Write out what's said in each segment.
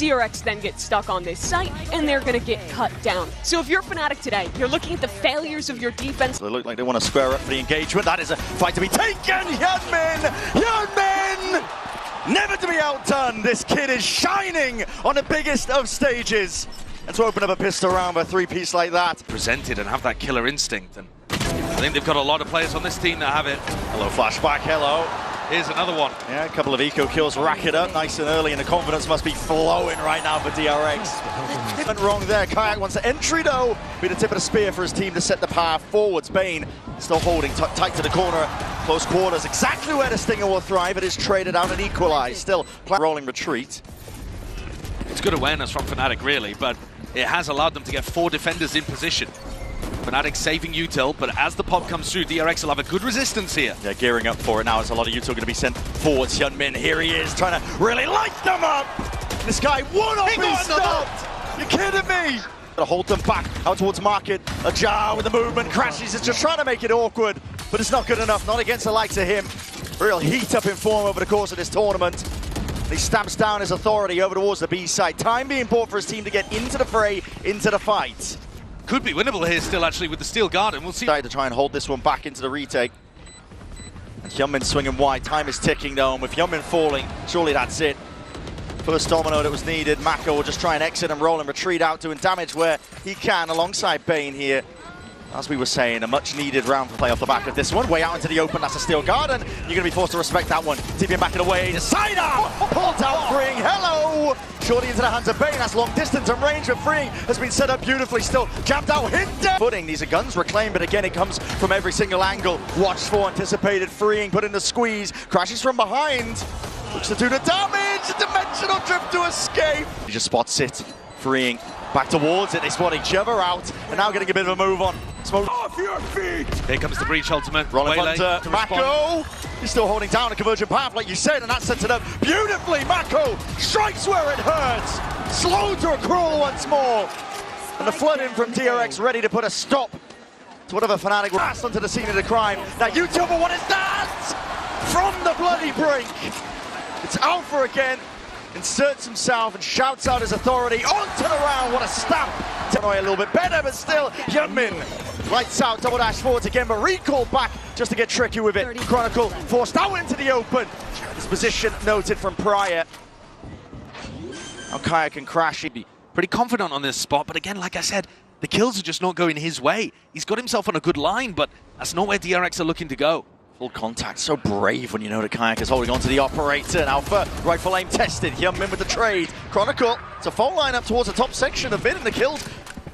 DRX then get stuck on this site, and they're going to get cut down. So if you're Fnatic today, you're looking at the failures of your defense. They look like they want to square up for the engagement. That is a fight to be taken. Hyunmin! Never to be outdone. This kid is shining on the biggest of stages. And to open up a pistol round with a three-piece like that. Presented and have that killer instinct. And I think they've got a lot of players on this team that have it. Hello, flashback, hello. Here's another one. Yeah, a couple of eco kills rack it up nice and early, and the confidence must be flowing right now for DRX. Went wrong there. Kayak wants the entry though. Be the tip of the spear for his team to set the power forwards. Bane still holding tight to the corner. Close quarters, exactly where the Stinger will thrive. It is traded out and equalized. Still rolling retreat. It's good awareness from Fnatic really, but it has allowed them to get 4 defenders in position. Fnatic saving util, but as the pop comes through, DRX will have a good resistance here. Yeah, gearing up for it now. There's a lot of util going to be sent forwards. Hyunmin, here he is, trying to really light them up. This guy one off his stopped. You're kidding me? To hold them back out towards market. Ajar with the movement, crashes. It's just trying to make it awkward, but it's not good enough. Not against the likes of him. Real heat up in form over the course of this tournament. He stamps down his authority over towards the B side. Time being bought for his team to get into the fray, into the fight. Could be winnable here still actually with the Steel Garden. We'll see. To try and hold this one back into the retake. And Hyunmin swinging wide. Time is ticking though, and with Hyunmin falling, surely that's it. First domino that was needed. Mako will just try and exit and roll and retreat out, doing damage where he can alongside Bane here. As we were saying, a much needed round for play off the back of this one. Way out into the open, that's a Steel Garden. You're going to be forced to respect that one. TPM back and away. The side arm! Pulled out freeing. Hello! Shorty into the hands of Bane. That's long distance and range of freeing. Has been set up beautifully. Still jammed out. Hinder! Footing. These are guns reclaimed, but again, it comes from every single angle. Watched for, anticipated, freeing, put in the squeeze. Crashes from behind. Looks to do the damage. A dimensional drift to escape. He just spots it. Freeing. Back towards it. They spot each other out. And now getting a bit of a move on. Smoke off your feet! Here comes the breach ultimate. Rolling Hunter. Mako! He's still holding down a conversion path like you said, and that sets it up beautifully. Mako strikes where it hurts. Slow to a crawl once more. And the flood in from DRX ready to put a stop to whatever Fnatic will pass onto the scene of the crime. Now YouTuber, what is that? From the bloody brink. It's Alpha again. Inserts himself and shouts out his authority onto the round. What a stamp! A little bit better, but still, Hyunmin lights out, double dash forwards again, but recalled back just to get tricky with it. Chronicle forced out into the open. His position noted from prior. Now Kaya can crash. He'd be pretty confident on this spot, but again, like I said, the kills are just not going his way. He's got himself on a good line, but that's not where DRX are looking to go. Full contact, so brave when you know the Kayak is holding on to the operator. Alpha, rifle aim tested. Hyunmin with the trade. Chronicle, it's a full line up towards the top section of it, and the kills,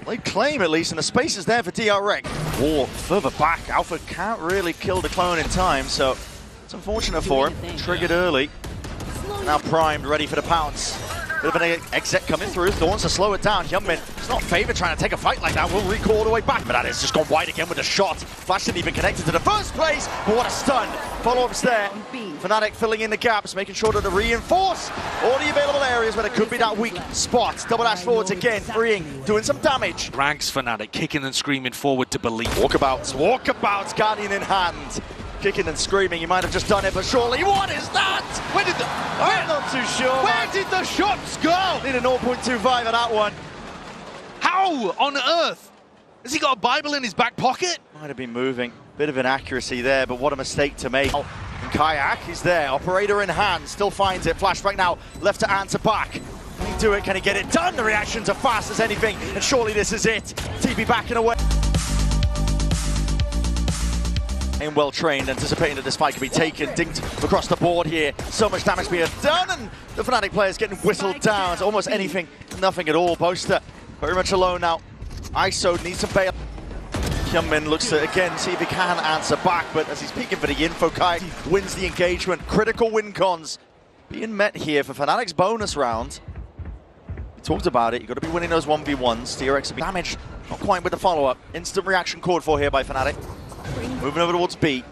they claim at least, and the space is there for DRX. War further back. Alpha can't really kill the clone in time, so it's unfortunate for him. Triggered early. Now primed, ready for the pounce. Bit of an exit coming through. Thorns to slow it down. Hyunmin, it's not favored trying to take a fight like that. Will recall all the way back, but that is just gone wide again with a shot. Flash didn't even connect it to the first place, but what a stun. Follow-ups there. Fnatic filling in the gaps, making sure to reinforce all the available areas where there could be that weak spot. Double dash forwards again, freeing, doing some damage. Rags Fnatic, kicking and screaming forward to believe. Walkabouts, Guardian in hand. Kicking and screaming, he might have just done it, but surely, what is that? Where did I'm not too sure. Where did the shots go? Need a 0.25 on that one. How on earth? Has he got a Bible in his back pocket? Might have been moving. Bit of inaccuracy there, but what a mistake to make. And Kayak, he's there, operator in hand, still finds it. Flashback now, left to answer back. Can he do it? Can he get it done? The reactions are fast as anything, and surely this is it. TP backing away. And well trained, anticipating that this fight could be taken, dinked across the board here. So much damage being done, and the Fnatic players getting whistled down. It's almost anything, nothing at all. Boaster very much alone now. ISO needs some bail. Hyunmin looks to again see if he can answer back, but as he's peeking for the info, Kai wins the engagement. Critical win cons being met here for Fnatic's bonus round. We talked about it, you've got to be winning those 1v1s. DRX will be damaged, not quite with the follow-up. Instant reaction called for here by Fnatic. Moving over towards B.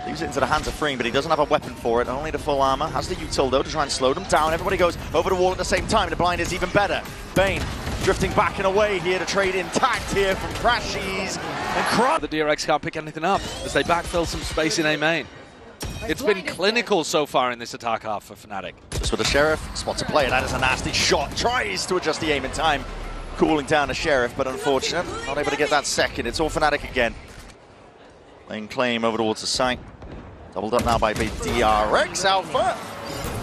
Leaves it into the hands of Freeing, but he doesn't have a weapon for it. Only the full armor. Has the util though to try and slow them down. Everybody goes over the wall at the same time. The blind is even better. Bane drifting back and away here to trade intact here from Crashies and Crunch. The DRX can't pick anything up as they backfill some space in A main. It's been clinical so far in this attack half for Fnatic. Just with the Sheriff, spots a play, that is a nasty shot. Tries to adjust the aim in time. Cooling down the Sheriff, but unfortunate. Not able to get that second. It's all Fnatic again. Laying claim over towards the site. Doubled up now by DRX Alpha.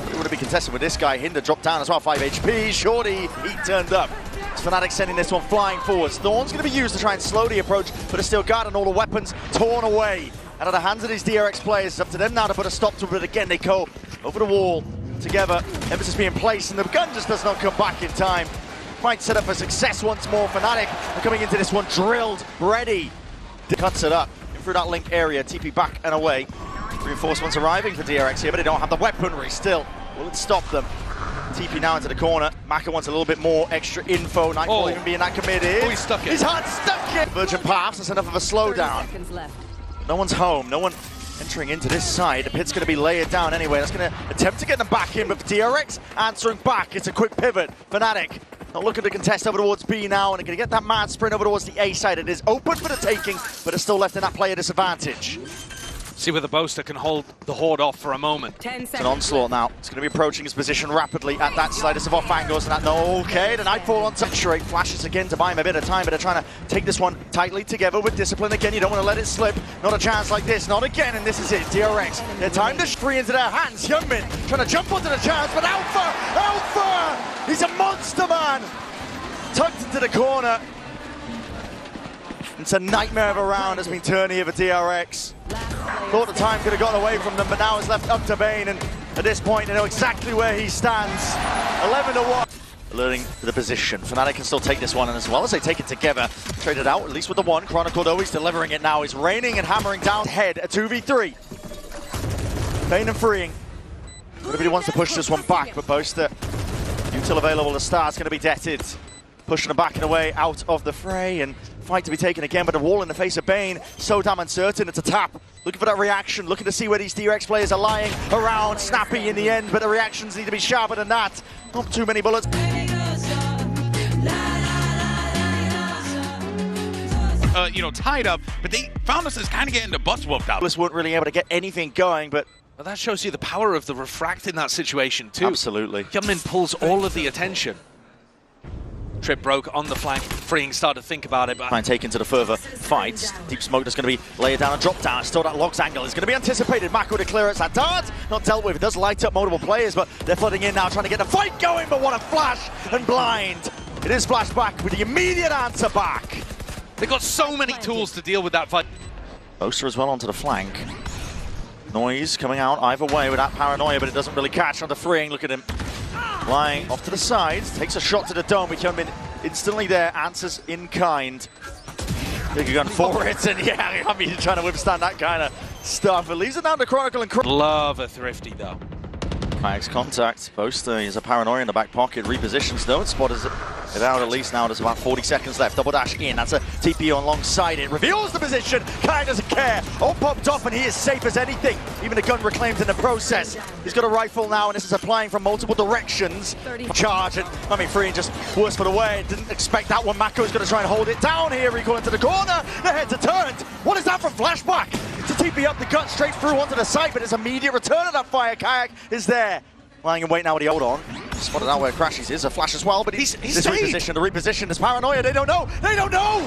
It would be contested with this guy. Hinder dropped down as well, 5 HP. Shorty, he turned up. It's Fnatic sending this one flying forwards. Thorn's going to be used to try and slow the approach, but it's still guarding all the weapons torn away out of the hands of these DRX players. It's up to them now to put a stop to it, but again they go over the wall together. Emphasis being placed, and the gun just does not come back in time. Quite set up for success once more. Fnatic are coming into this one drilled, ready. Cuts it up through that link area, TP back and away. Reinforcements arriving for DRX here, but they don't have the weaponry still. Will it stop them? TP now into the corner. Maka wants a little bit more extra info. Nightfall even being that committed. Oh, he's stuck it. He's hard stuck it. Virgin paths, that's enough of a slowdown. No one's home, no one entering into this side. The pit's going to be layered down anyway. That's going to attempt to get them back in, but DRX answering back. It's a quick pivot. Fnatic not looking to contest over towards B now, and they're going to get that mad sprint over towards the A side. It is open for the taking, but it's still left in that player disadvantage. See whether Boaster can hold the Horde off for a moment. It's an onslaught now. It's going to be approaching his position rapidly at that side. It's off angles, and that okay. The Nightfall on Saturate flashes again to buy him a bit of time, but they're trying to take this one tightly together with discipline. Again, you don't want to let it slip. Not a chance like this, not again, and this is it. DRX, their time to free into their hands. Youngmin trying to jump onto the chance, but Alpha! He's a monster, man! Tucked into the corner. It's a nightmare of a round has been turned here for DRX. Thought the time could have gotten away from them, but now it's left up to Bane, and at this point they know exactly where he stands. 11-1. Alerting to the position. Fnatic can still take this one, and as well as they take it together, trade it out, at least with the one. Chronicle though, he's delivering it now. He's raining and hammering down head, a 2v3. Bane and freeing. Nobody wants to push this one back, but Boaster, util available to start, is going to be deaded. Pushing them back and away out of the fray, and fight to be taken again, but the wall in the face of Bane, so damn uncertain. It's a tap. Looking for that reaction, looking to see where these DRX players are lying around. Snappy in the end, but the reactions need to be sharper than that. Not too many bullets. Tied up, but they found us as kind of getting the butts whooped out. This weren't really able to get anything going, but Well, that shows you the power of the refract in that situation too. Absolutely. Hyunmin pulls all of the attention. Trip broke on the flank. Freeing started to think about it, but... Try and take into the further fights. Deep smoke that's going to be laid down and dropped down. Still that Logs angle is going to be anticipated. Mako to clear it. That dart not dealt with. It does light up multiple players, but they're flooding in now, trying to get the fight going, but what a flash and blind. It is flashed back with the immediate answer back. They've got so many tools to deal with that fight. Boaster as well onto the flank. Noise coming out either way with that paranoia, but it doesn't really catch on the Freeing. Look at him. Lying off to the sides, takes a shot to the dome, which Hyunmin instantly there, answers in kind. Big gun for it, and yeah, I mean, you're trying to withstand that kind of stuff. It leaves it down to Chronicle and Love a Thrifty though. Kayak's contact. Boaster is a paranoia in the back pocket. Repositions though, and spotters it out at least now. There's about 40 seconds left. Double dash in. That's a TP alongside it. Reveals the position. Kayak doesn't care. All popped off, and he is safe as anything. Even the gun reclaimed in the process. He's got a rifle now, and this is applying from multiple directions. Charge it. I mean, Freeing just worse for the way. Didn't expect that one. Mako is going to try and hold it down here. Recall into the corner. The heads are turned. What is that from Flashback? To TP up the gut straight through onto the side, but his immediate return of that fire. Kayak is there. Lying in wait now with the hold on. Spotted out where Crashies is. A flash as well, but he's repositioned. The reposition is paranoia. They don't know. They don't know.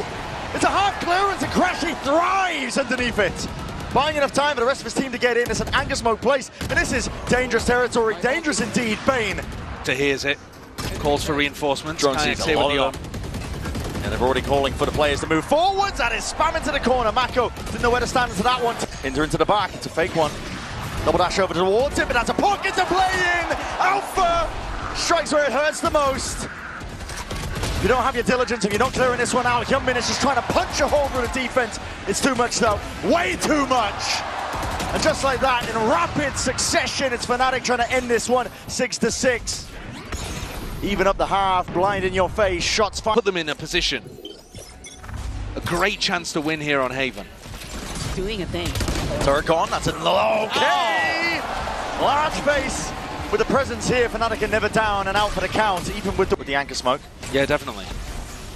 It's a hard clearance, and Crashy thrives underneath it. Buying enough time for the rest of his team to get in. It's an anger smoke place, and this is dangerous territory. Dangerous indeed. Bane. To hears it. Calls for reinforcements. Drone sees a lot of them. And they're already calling for the players to move forwards. That is spamming to the corner. Mako didn't know where to stand into that one. Hinder into the back. It's a fake one. Double dash over towards him, but that's a pocket to play in! Alpha strikes where it hurts the most. If you don't have your diligence, if you're not clearing this one out, Hyunmin is just trying to punch a hole through the defense. It's too much though, way too much! And just like that, in rapid succession, it's Fnatic trying to end this one 6-6. Even up the half, blind in your face, shots fired. Put them in a position. A great chance to win here on Haven. Doing a thing. Turret gone, that's an okay! Large face with the presence here. Fnatic are never down and out for the count, even with the anchor smoke. Yeah, definitely.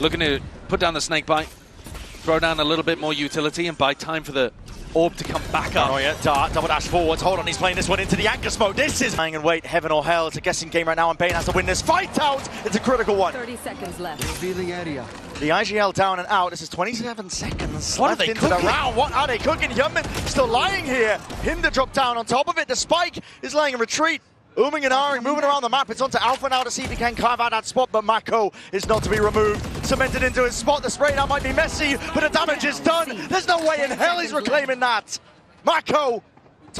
Looking to put down the snake bite, throw down a little bit more utility and buy time for the orb to come back up. Oh yeah, Dart, double dash forwards. Hold on, he's playing this one into the anchor smoke. This is hang and wait, heaven or hell. It's a guessing game right now, and Bane has to win this fight out. It's a critical one. 30 seconds left. Revealing area. The IGL down and out. This is 27 seconds What left are they into the cooking? round. What are they cooking? Hyunmin still lying here. Hinder drop down on top of it. The spike is laying in retreat. Ooming and ahhing, moving around the map. It's onto Alpha now to see if he can carve out that spot, but Mako is not to be removed. Cemented into his spot. The spray now might be messy, but the damage is done. There's no way in hell he's reclaiming that. Mako.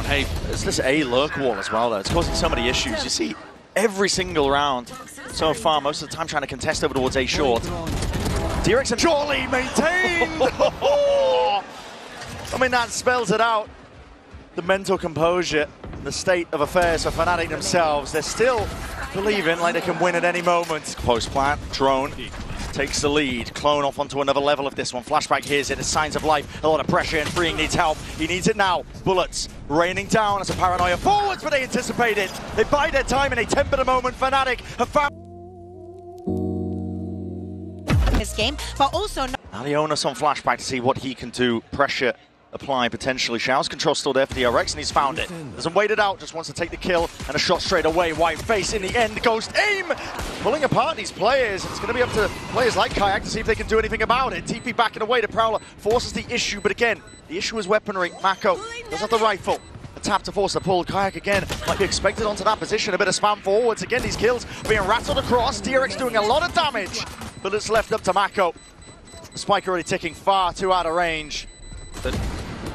Hey, It's this A lurk wall as well, though. It's causing so many issues. You see every single round so far, most of the time trying to contest over towards A short. DRX and surely maintained. I mean, that spells it out. The mental composure, the state of affairs for Fnatic themselves. They're still believing like they can win at any moment. Post plant, drone takes the lead. Clone off onto another level of this one. Flashback hears it, the signs of life, a lot of pressure, and Freeing needs help. He needs it now. Bullets raining down as a paranoia forwards, but they anticipate it. They buy their time and they temper the moment. Fnatic have found This game, but also now the onus on Flashback to see what he can do. Pressure apply potentially. Showers control still there for DRX, and he's found it. Doesn't wait it out, just wants to take the kill and a shot straight away. White face in the end, Ghost aim! Pulling apart these players. It's going to be up to players like Kayak to see if they can do anything about it. TP backing away, the Prowler forces the issue, but again, the issue is weaponry. Mako does have the rifle. A tap to force the pull. Kayak again might be expected onto that position. A bit of spam forwards. Again, these kills being rattled across. DRX doing a lot of damage, but it's left up to Mako. The spike already ticking far too out of range. But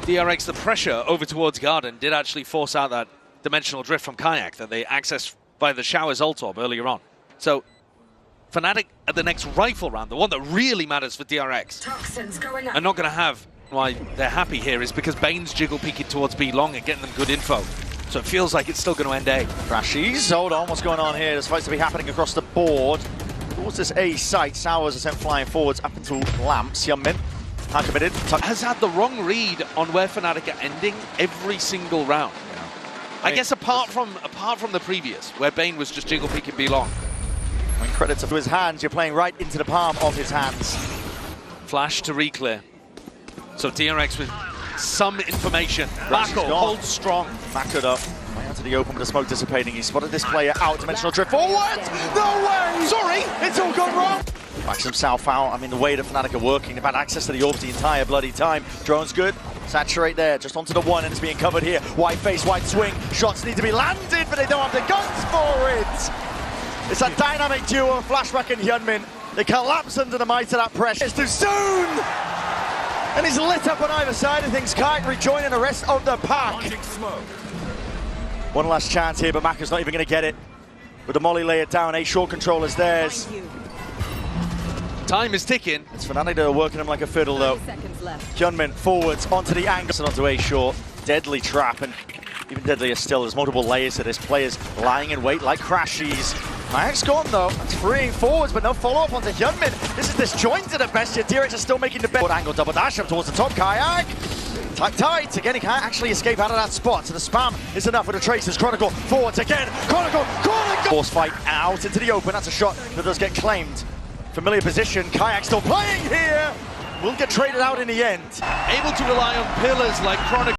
DRX, the pressure over towards Garden did actually force out that dimensional drift from Kayak that they accessed by the Showers ult orb earlier on. So Fnatic at the next rifle round, the one that really matters for DRX, are not going to have. Why they're happy here is because Bane's jiggle peeking towards B long and getting them good info. So it feels like it's still going to end A. Crashies, hold on, what's going on here? There's fights to be happening across the board. Towards this A site, Sowers are sent flying forwards up into Lamps. Hyunmin, committed. Has had the wrong read on where Fnatic are ending every single round. Yeah. I guess apart from the previous, where Bane was just jiggle peeking B long. When credits to his hands, you're playing right into the palm of his hands. Flash to re-clear. So DRX with some information. Rash is Mako gone. holds strong. Backed up. Way out to the open with the smoke dissipating. He spotted this player out. Dimensional drift forward. No way! Sorry, it's all gone wrong. Maximum South out. I mean, the way the Fnatic are working, they've had access to the orbs the entire bloody time. Drone's good. Saturate there, just onto the one, and it's being covered here. White face, white swing. Shots need to be landed, but they don't have the guns for it. It's a dynamic duo, Flashback and Hyunmin. They collapse under the might of that pressure. It's too soon! And he's lit up on either side of things. Kite rejoining the rest of the pack. One last chance here, but Maka's not even going to get it. With the molly layered down, A short control is theirs. Time is ticking. It's Fnatic that are working him like a fiddle, though. 30 seconds left. Hyunmin forwards onto the angle, and onto A short. Deadly trap, and even deadlier still. There's multiple layers to this. Players lying in wait like Crashies. Kayak's gone though. It's freeing forwards, but no follow-up onto Hyunmin. This is disjointed at best. Yet DRX is still making the best. Angle double dash up towards the top. Kayak tight. Again, he can't actually escape out of that spot. So the spam is enough with the traces. Chronicle forwards again. Chronicle. Force fight out into the open. That's a shot that does get claimed. Familiar position. Kayak still playing here. Will get traded out in the end. Able to rely on pillars like Chronicle.